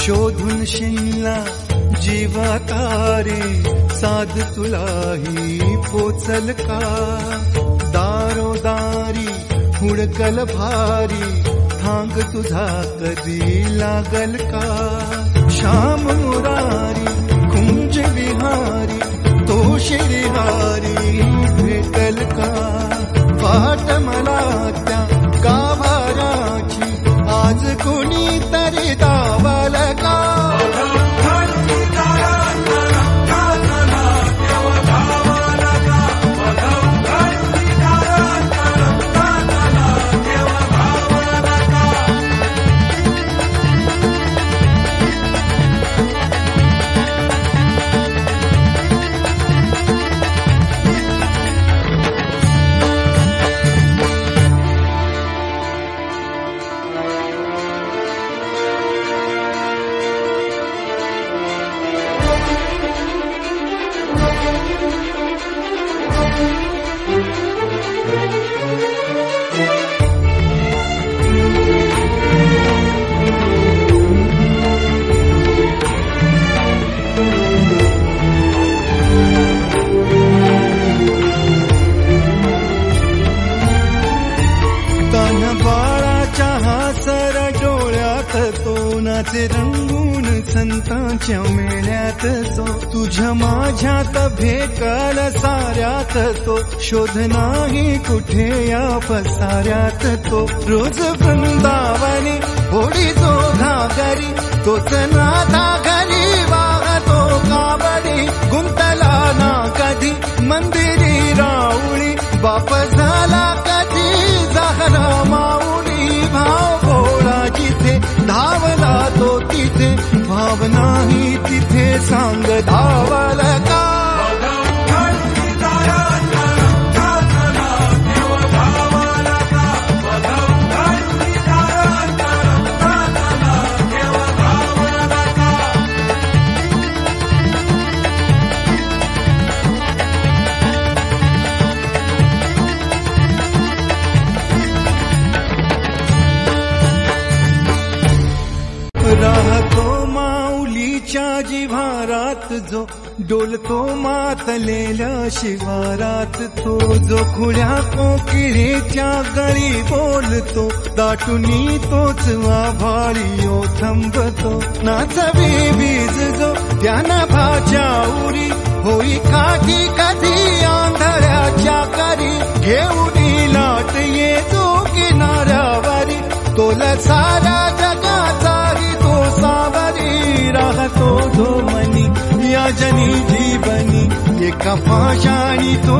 शोधून शिनला जीवा तारे साध तुलाही पोचल का दारोदारी हुडकल भारी थांग तुझा कधी लागल का श्याम मुरारी कुंज विहारी तो श्रीहारी भेटल का वाट मला त्या गाभाराची आज कोणी तरी दावल का रंगून संतांच्या मेळ्यात तो तुझ्या माझ्यात भेटल साऱ्यात तो शोध नाही कुठे या पसाऱ्यात तो रोज वृंदावनी होडी जो घागरी तोच नाथा घरी वाहतो काबडी गुंतला ना कधी मंदिरी राऊळी बाप झाला कधी जाहरा माऊली भाव भोळा जिथे धावला तो तिथे भाव नाही तिथे सांग धावल का राहतो माऊलीच्या जिव्हारात जो डोलतो मातलेल्या शिवारात तो जो खुल्या कोकिळेच्या गळी बोलतो दाटुनी तोच आभाळी थांबतो नाचवी बीज जो त्यानं भाच्या उरी होई काठी कधी आंधळ्याच्या करी घेऊनी लाट ये जो किनाऱ्यावरी तोला सारा जगाचाही तो सावरी राहतो धो मनी या जनी जीवनी एका पाशाणी तो